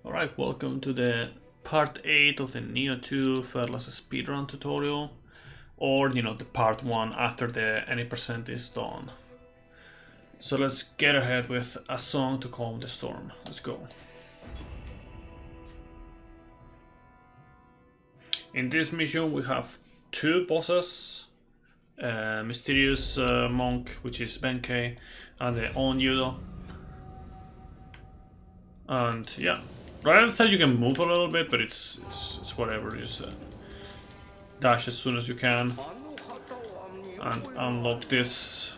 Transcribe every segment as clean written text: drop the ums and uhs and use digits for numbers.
Alright, welcome to the part 8 of the Nioh 2 Featherless speedrun tutorial, or the part 1 after the any percent is done. So let's get ahead with a song to calm the storm. Let's go. In this mission we have two bosses, mysterious monk, which is Benkei, and the Uminyudo. And yeah, right at the start you can move a little bit, but it's whatever. Just dash as soon as you can and unlock this.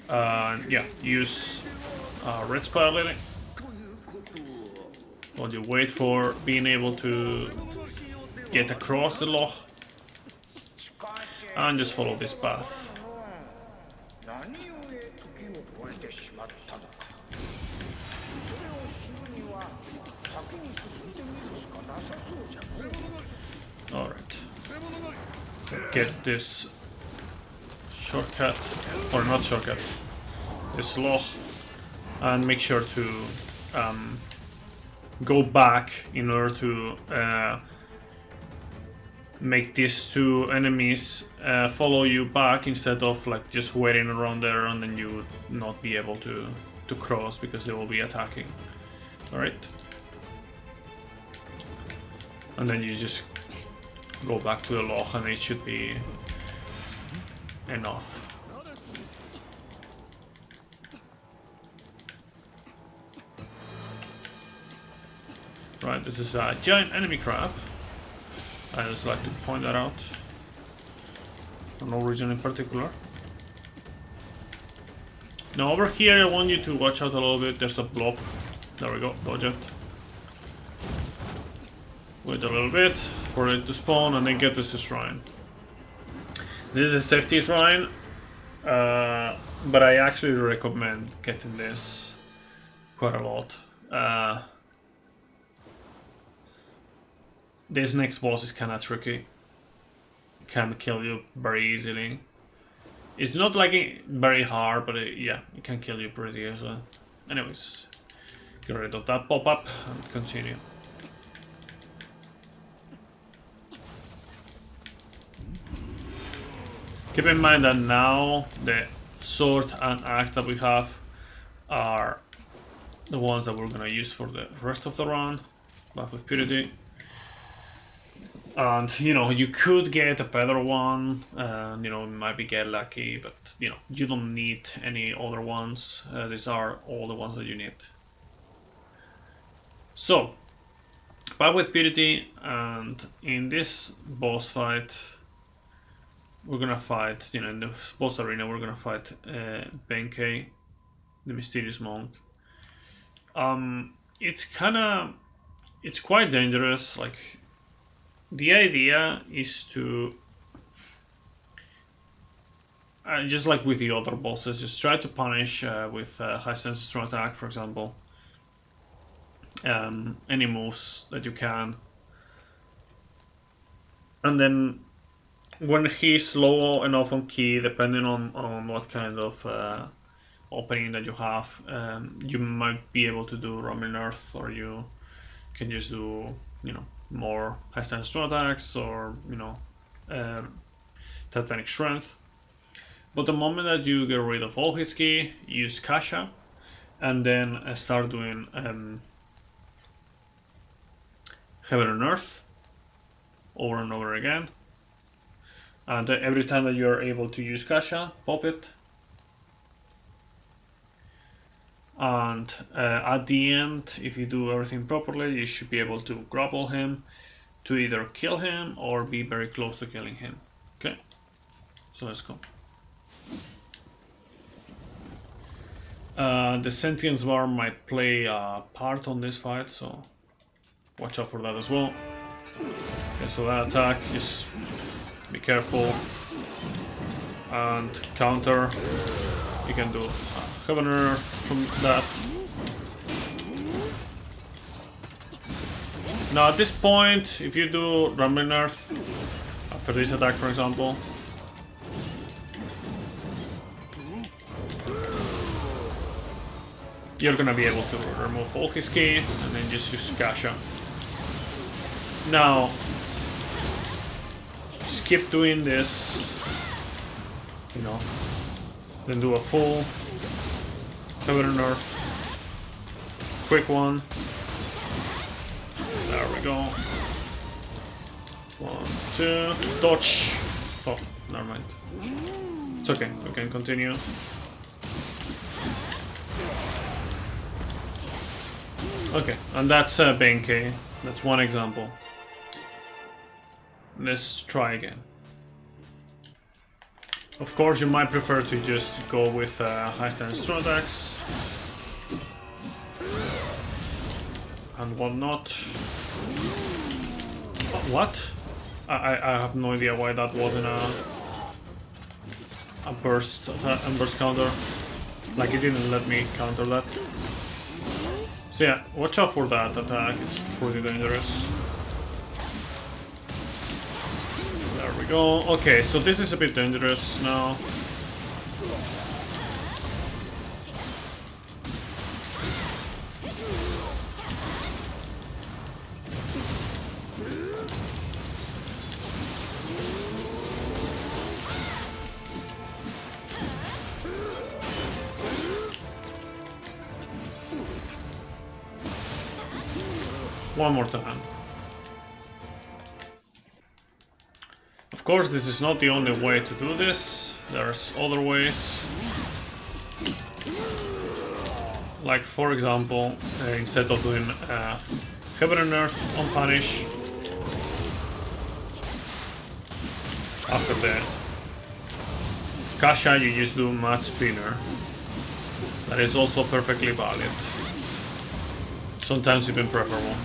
Yeah, use red spider lily while you wait for being able to get across the loch, and just follow this path. Alright. Get this shortcut, or not shortcut, this loch, and make sure to go back in order to make these two enemies follow you back, instead of like just waiting around there and then you would not be able to cross because they will be attacking. Alright. And then you just go back to the loch and it should be enough. Right, this is a giant enemy crab. I just like to point that out for no reason in particular. Now over here I want you to watch out a little bit. There's a blob. There we go, dodge it. Wait a little bit for it to spawn and then get this shrine. This is a safety shrine, but I actually recommend getting this quite a lot. This next boss is kinda tricky. Can kill you very easily. It's not like very hard, but yeah, it can kill you pretty easily. Anyways, get rid of that pop-up and continue. Keep in mind that now the sword and axe that we have are the ones that we're gonna use for the rest of the run, Life with Purity. And you could get a better one, maybe get lucky, but you don't need any other ones. These are all the ones that you need. So, Life with Purity, and in this boss fight we're gonna fight, in the boss arena, we're gonna fight Benkei, the mysterious monk. It's quite dangerous. Like, the idea is to, just like with the other bosses, just try to punish with high sense strong attack, for example, any moves that you can, and then when he's low enough on ki, depending on what kind of opening that you have, you might be able to do Rumbling Earth, or you can just do, more high stance strong attacks, or, Titanic Strength. But the moment that you get rid of all his ki, use Kasha, and then start doing Heaven and Earth over and over again. And every time that you're able to use Kasha, pop it. And at the end, if you do everything properly, you should be able to grapple him to either kill him or be very close to killing him. Okay, so let's go. The sentience bar might play a part on this fight, so watch out for that as well. Okay, so that attack, just be careful and counter. You can do Heaven and Earth from that. Now at this point, if you do Rumbling Earth after this attack, for example, you're gonna be able to remove all his ki and then just use Kasha. Now, just keep doing this, you know, then do a full heaven and earth, quick one. There we go. 1, 2, dodge. Oh, never mind. It's okay, we can continue. Okay, and that's Benkei. That's one example. Let's try again. Of course, you might prefer to just go with high stance strong attacks and whatnot. What? I have no idea why that wasn't a burst counter. Like, it didn't let me counter that. So yeah, watch out for that attack. It's pretty dangerous. There we go. Okay, so this is a bit dangerous now. One more time. Of course, this is not the only way to do this. There's other ways. Like, for example, instead of doing Heaven and Earth on Punish, after the Kasha, you just do Mad Spinner. That is also perfectly valid. Sometimes even preferable.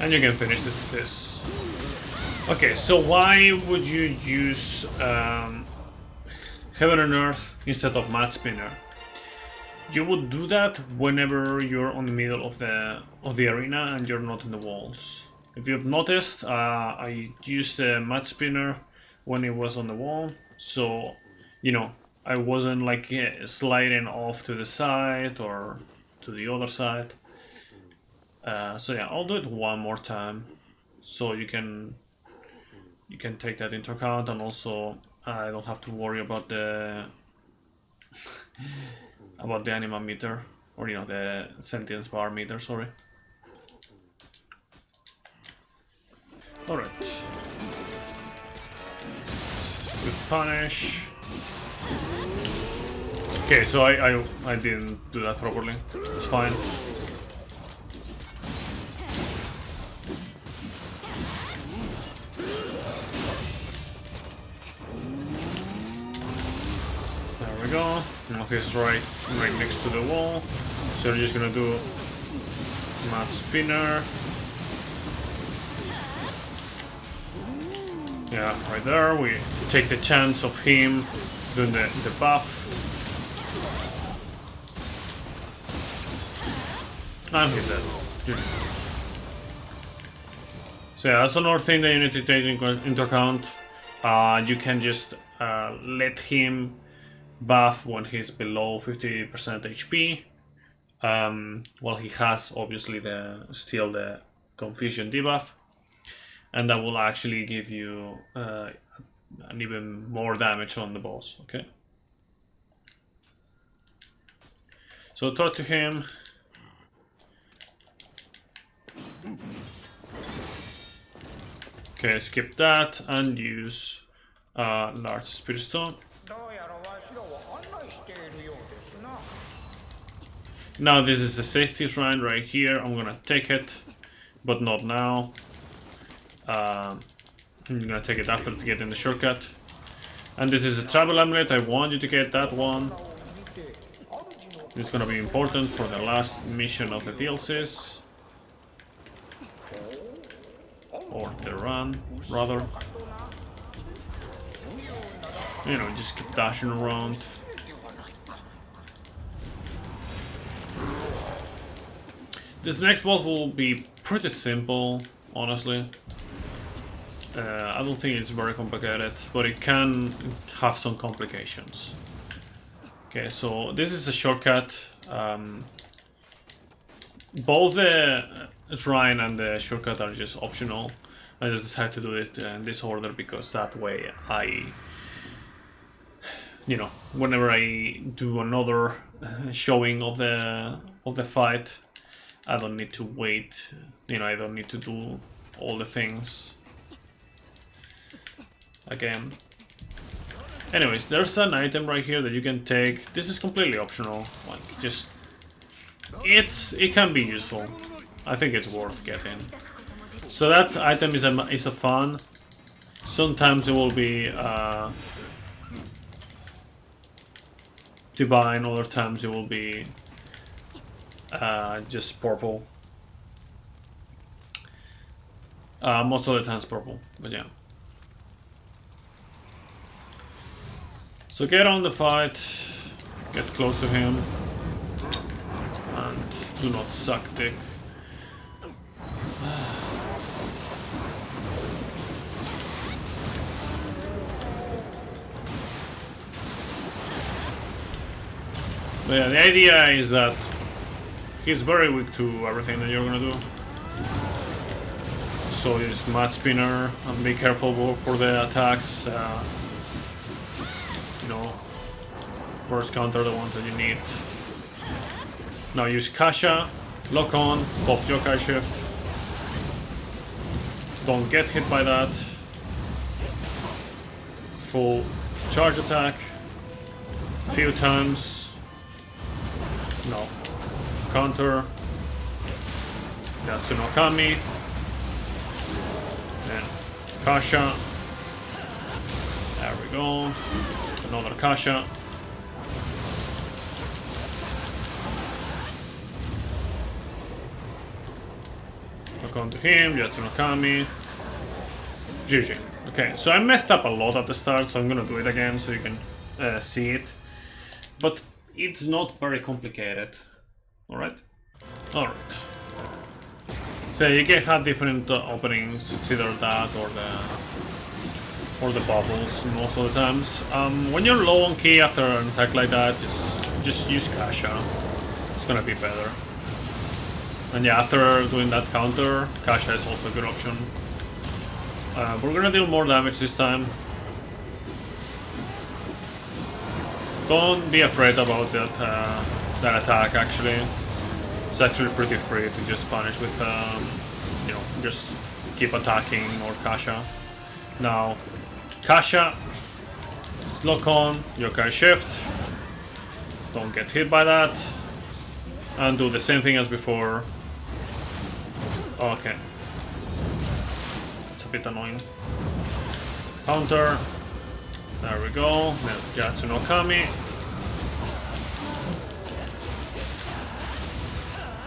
And you can finish this with this. Okay, so why would you use Heaven and Earth instead of Mad Spinner? You would do that whenever you're on the middle of the arena and you're not in the walls. If you've noticed, I used the Mad Spinner when it was on the wall, so you know I wasn't like sliding off to the side or to the other side. So yeah, I'll do it one more time, so you can take that into account, and also I don't have to worry about the about the anima meter, or you know, the sentience bar meter. Sorry. All right. Good punish. Okay, so I didn't do that properly. It's fine. There we go. Now he's right next to the wall. So we're just gonna do Mad Spinner. Yeah, right there. We take the chance of him doing the buff. And he's dead. So yeah, that's another thing that you need to take into account. You can just let him buff when he's below 50% HP. Well, he has obviously still the Confusion debuff. And that will actually give you an even more damage on the boss, okay? So talk to him. Okay, skip that and use large Spirit Stone. Now this is the safety shrine right here. I'm gonna take it, but not now. I'm gonna take it after getting the shortcut. And this is a Travel Amulet. I want you to get that one. It's gonna be important for the last mission of the DLCs. Or the run, rather. You know, just keep dashing around. This next boss will be pretty simple, honestly. I don't think it's very complicated, but it can have some complications. Okay, so this is a shortcut. Both the shrine and the shortcut are just optional. I just decided to do it in this order because that way you know, whenever I do another showing of the fight, I don't need to wait. You know, I don't need to do all the things again. Anyways, there's an item right here that you can take. This is completely optional. Like, just it can be useful. I think it's worth getting. So that item is a fun. Sometimes it will be divine, other times it will be just purple. Most of the times purple, but yeah. So get on the fight, get close to him, and do not suck dick. But yeah, the idea is that he's very weak to everything that you're gonna do. So use Mad Spinner and be careful for the attacks. You know, first counter the ones that you need. Now use Kasha, lock on, pop Yokai Shift. Don't get hit by that. Full charge attack. Few times. No. Counter. Yatsu no Kami. Then Kasha. There we go. Another Kasha. Look on to him, Yatsu no Kami. GG. Okay, so I messed up a lot at the start, so I'm gonna do it again so you can see it. But it's not very complicated. Alright? Alright. So you can have different openings, it's either that or the bubbles most of the times. When you're low on key after an attack like that, just use Kasha. It's gonna be better. And yeah, after doing that counter, Kasha is also a good option. We're gonna deal more damage this time. Don't be afraid about that attack, actually. It's actually pretty free to just punish with, you know, just keep attacking or Kasha. Now, Kasha, lock on, Yokai Shift. Don't get hit by that. And do the same thing as before. Okay. It's a bit annoying. Counter. There we go. Then Yatsu no Kami.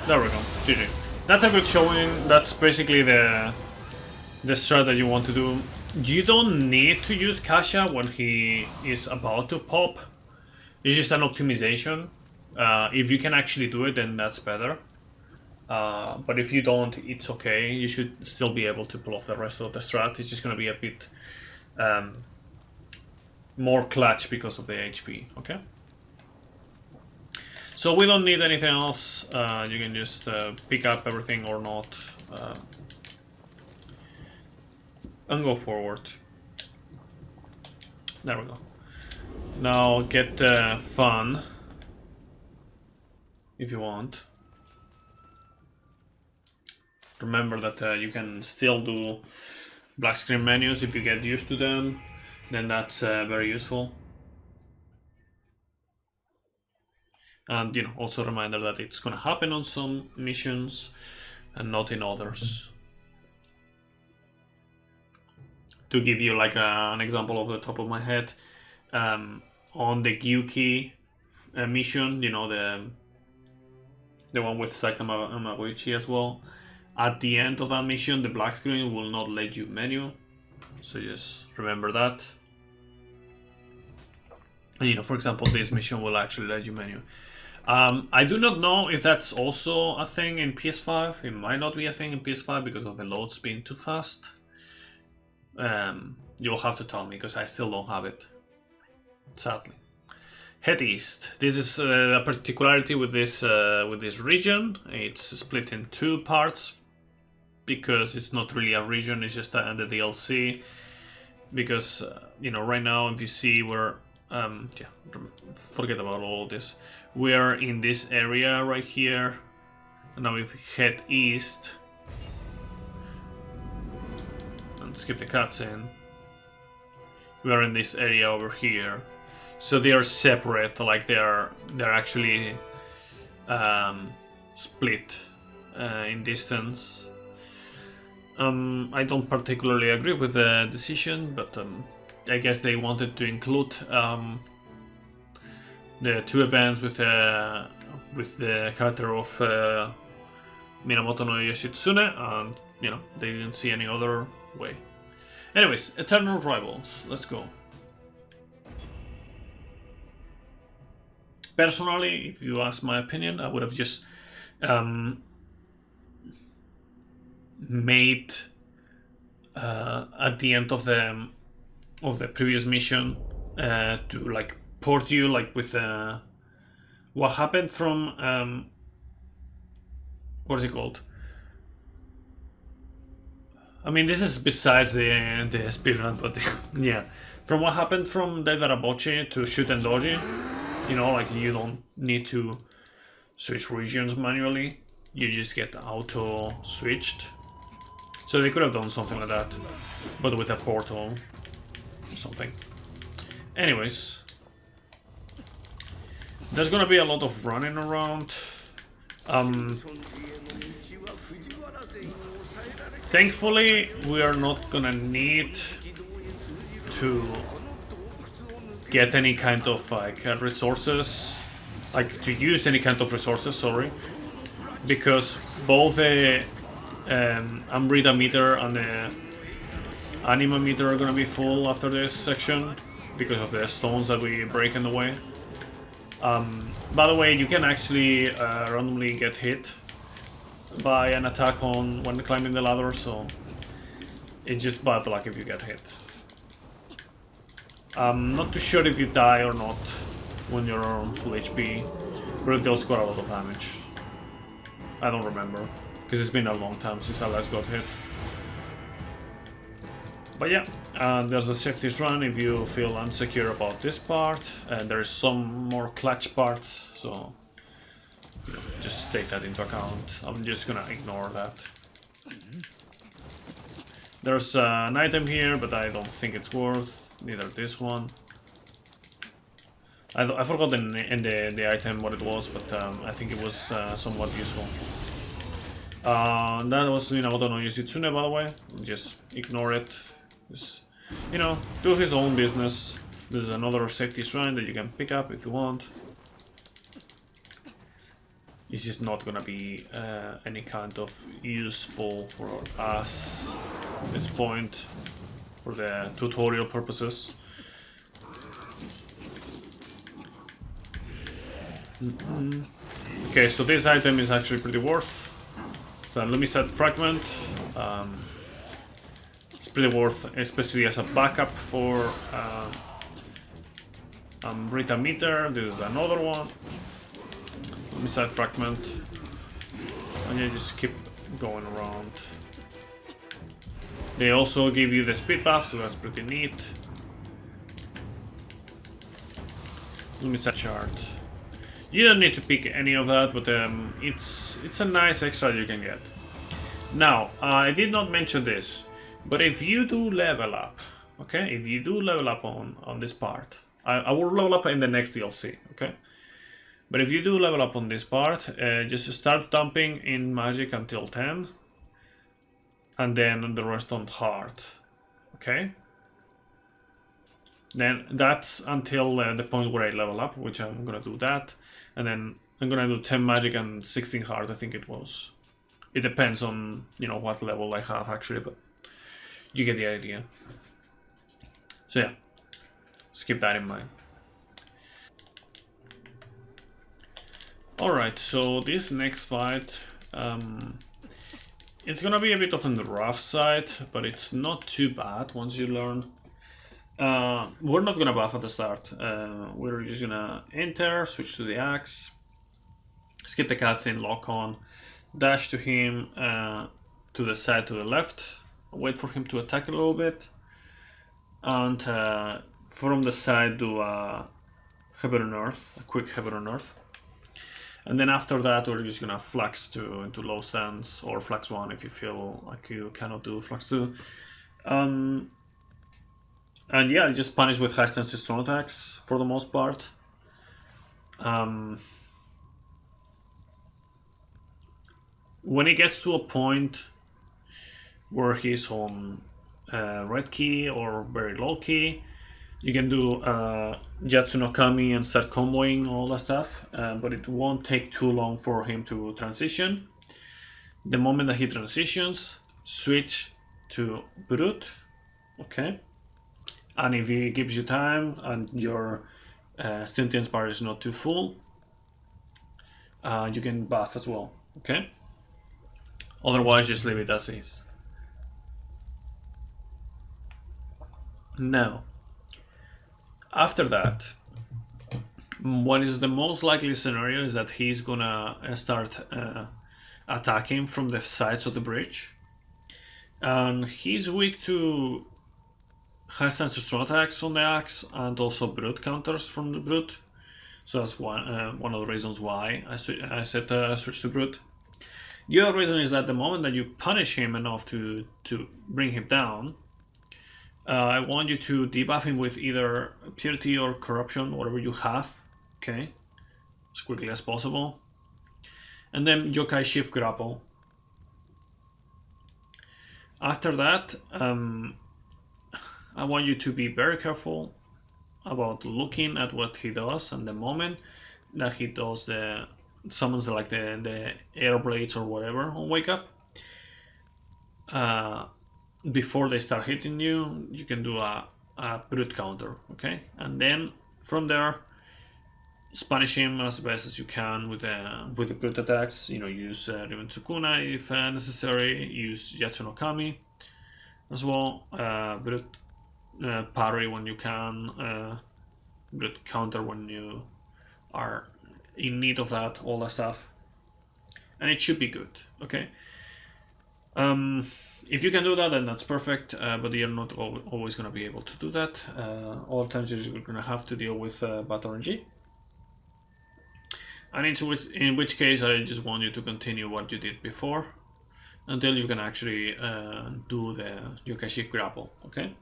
There we go. GG. That's a good showing. That's basically the strat that you want to do. You don't need to use Kasha when he is about to pop. It's just an optimization. If you can actually do it, then that's better. But if you don't, it's okay. You should still be able to pull off the rest of the strat. It's just going to be a bit more clutch because of the HP, okay? So we don't need anything else. You can just pick up everything or not. And go forward. There we go. Now get Fun, if you want. Remember that you can still do black screen menus if you get used to them. Then that's very useful. And you know, also a reminder that it's gonna happen on some missions and not in others. To give you like an example off the top of my head, on the Gyuki mission, you know, the one with Sakama and Magoichi as well, at the end of that mission the black screen will not let you menu, so just remember that. And, you know, for example, this mission will actually let you menu. I do not know if that's also a thing in PS5. It might not be a thing in PS5 because of the loads being too fast. You'll have to tell me, because I still don't have it, sadly. Head east. This is a particularity with this region. It's split in two parts, because it's not really a region, it's just the DLC. Because you know, right now, if you see, we're yeah, forget about all of this. We are in this area right here. And now if we head east and skip the cutscene, we are in this area over here. So they are separate, like they're actually split in distance. I don't particularly agree with the decision, but I guess they wanted to include the two events with the character of Minamoto no Yoshitsune, and you know, they didn't see any other way. Anyways, Eternal Rivals, let's go. Personally, if you ask my opinion, I would have just made at the end of the previous mission to like port you like with what happened from what is it called? I mean, this is besides the speedrun, but yeah, from what happened from Daidarabochi to Shoot and Doji, you know, like you don't need to switch regions manually, you just get auto switched. So they could have done something like that, but with a portal or something. Anyways, there's gonna be a lot of running around. Thankfully, we are not gonna need to get any kind of like resources, like to use any kind of resources, sorry, because both the Amrita meter and the Anima meter are gonna be full after this section because of the stones that we break in the way. By the way, you can actually randomly get hit by an attack on when climbing the ladder, so it's just bad luck if you get hit. I'm not too sure if you die or not when you're on full HP, but it does score a lot of damage. I don't remember, because it's been a long time since I last got hit. But yeah, there's a safety run if you feel insecure about this part, and there's some more clutch parts, so you know, just take that into account. I'm just gonna ignore that. There's an item here, but I don't think it's worth, neither this one. I forgot in the item what it was, but I think it was somewhat useful. That was Minamoto no Yoshitsune, by the way. Just ignore it. Just, you know, do his own business. This is another safety shrine that you can pick up if you want. It's just not gonna be any kind of useful for us at this point for the tutorial purposes. Okay, so this item is actually pretty worth. The Lumisat fragment. It's pretty worth, especially as a backup for Rita meter. This is another one. Missile fragment, and you just keep going around. They also give you the speed buff, so that's pretty neat. Missile chart. You don't need to pick any of that, but it's a nice extra you can get. Now, I did not mention this, but if you do level up, okay, if you do level up on this part, I will level up in the next DLC, okay. But if you do level up on this part, just start dumping in magic until 10, and then the rest on hard, okay? Then that's until the point where I level up, which I'm gonna do that, and then I'm gonna do 10 magic and 16 hard, I think it was. It depends on, you know, what level I have actually, but you get the idea. So yeah, just keep that in mind. Alright, so this next fight, It's gonna be a bit on the rough side, but it's not too bad once you learn. We're not gonna buff at the start. We're just gonna enter, switch to the axe, skip the cutscene, lock on, dash to him to the side to the left, wait for him to attack a little bit, and from the side do a heaven on earth, a quick heaven on earth. And then after that, we're just gonna flex into low stance or flex 1 if you feel like you cannot do flex 2. And yeah, just punish with high stance strong attacks for the most part. When he gets to a point where he's on red key or very low key, you can do Jatsu no Kami and start comboing all that stuff, but it won't take too long for him to transition. The moment that he transitions, switch to Brute, okay? And if he gives you time and your sentience bar is not too full, you can buff as well, okay? Otherwise, just leave it as is. Now, after that, what is the most likely scenario is that he's gonna start attacking from the sides of the bridge, and he's weak to high stance strong attacks on the axe and also brute counters from the brute. So that's one of the reasons why I said switch to brute. The other reason is that the moment that you punish him enough to bring him down, I want you to debuff him with either Purity or Corruption, whatever you have, okay, as quickly as possible. And then Yokai Shift Grapple. After that, I want you to be very careful about looking at what he does, and the moment that he does summons like the air blades or whatever on Wake Up. Before they start hitting you, you can do a brute counter, okay? And then from there, punish him as best as you can with the brute attacks. You know, use Riven Tsukuna if necessary. Use Yatsu no Kami as well. Brute parry when you can. Brute counter when you are in need of that. All that stuff, and it should be good, okay? If you can do that, then that's perfect, but you're not always going to be able to do that. All the times you're going to have to deal with bad RNG. And in which case, I just want you to continue what you did before until you can actually do the Yokai Shift Grapple, okay?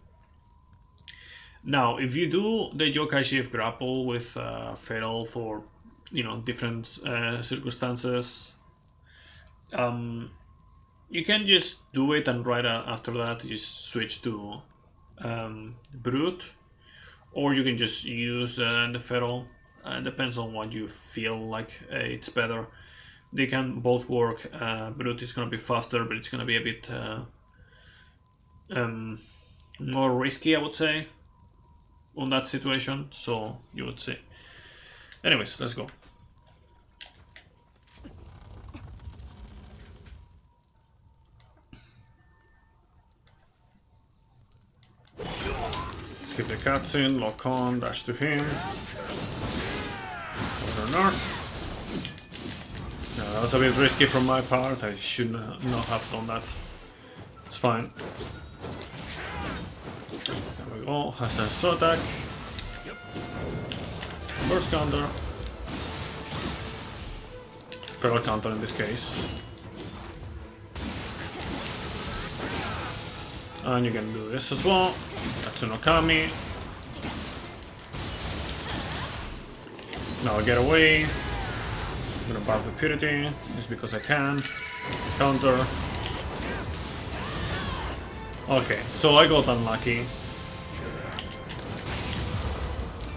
Now, if you do the Yokai Shift Grapple with Fatal for, you know, different circumstances, you can just do it and right after that just switch to Brute, or you can just use the Feral. Depends on what you feel like it's better. They can both work. Brute is going to be faster, but it's going to be a bit more risky, I would say, on that situation. So you would say. Anyways, let's go. Skip the cutscene, lock on, dash to him. Over north. No, that was a bit risky from my part. I should not have done that. It's fine. There we go. Has a slow attack. Burst counter. Feral counter in this case. And you can do this as well. Yatsu no Kami. Now I get away. I'm gonna buff the Purity, just because I can. Counter. Okay, so I got unlucky.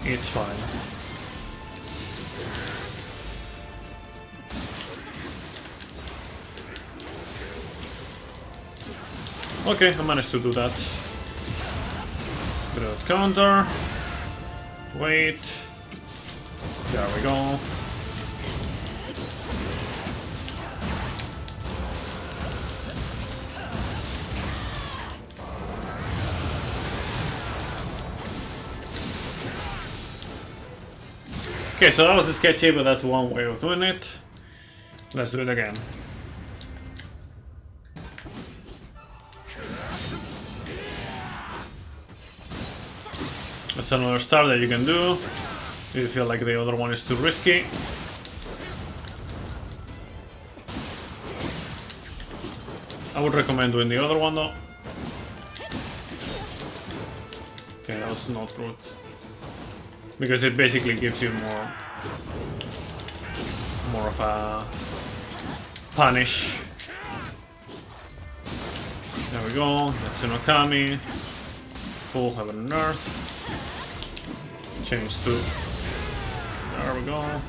It's fine. Okay, I managed to do that. Brute counter. Wait. There we go. Okay, so that was sketchy, but that's one way of doing it. Let's do it again. That's another start that you can do if you feel like the other one is too risky. I would recommend doing the other one though. Okay, that was not good. Because it basically gives you more of a punish. There we go, that's an Okami. Full heaven and earth. Change to. There we go.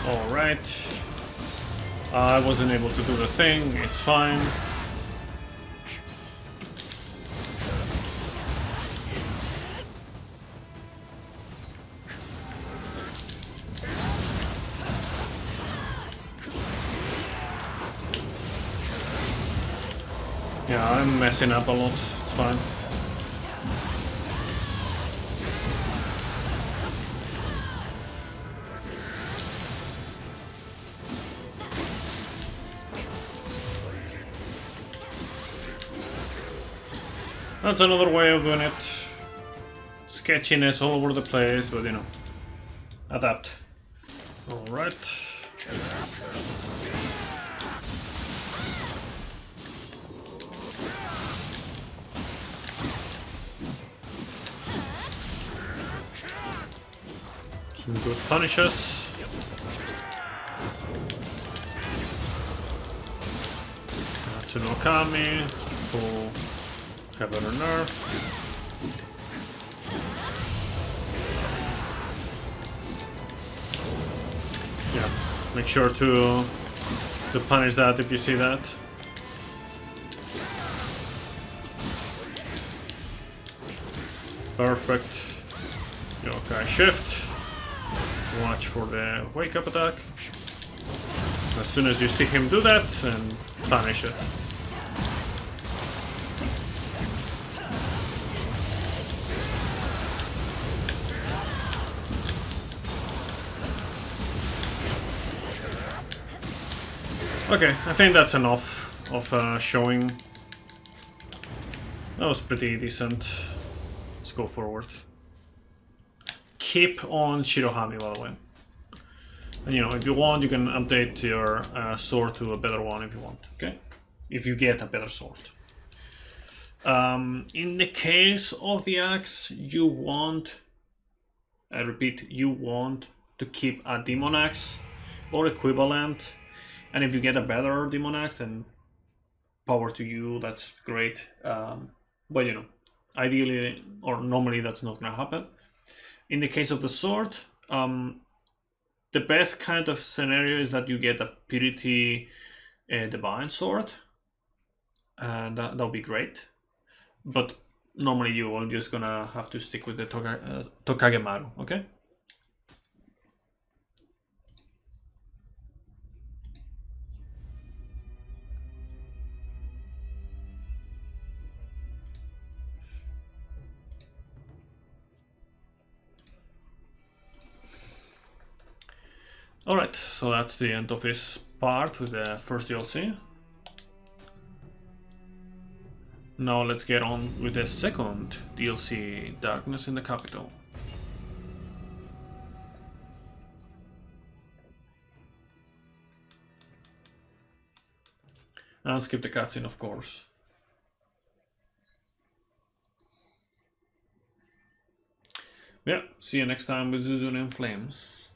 Alright. I wasn't able to do the thing, it's fine. Yeah, I'm messing up a lot, it's fine. That's another way of doing it. Sketchiness all over the place, but you know, adapt. Alright. Some good punishes. That's an Okami. Full heaven and earth. Yeah, make sure to punish that if you see that. Perfect. Yokai shift. Watch for the wake up attack. As soon as you see him do that, then punish it. Okay, I think that's enough of showing. That was pretty decent. Let's go forward. Keep on Shirohami, by the way. And you know, if you want, you can update your sword to a better one if you want, okay? If you get a better sword. In the case of the axe, you want, I repeat, you want to keep a demon axe or equivalent. And if you get a better demon axe, then power to you, that's great. But you know, ideally, or normally that's not gonna happen. In the case of the sword, the best kind of scenario is that you get a Purity Divine sword, and that'll be great. But normally you are just gonna have to stick with the Tokagemaru, okay? Alright, so that's the end of this part with the first DLC. Now let's get on with the second DLC, Darkness in the Capital. And skip the cutscene, of course. Yeah, see you next time with Zuzune in Flames.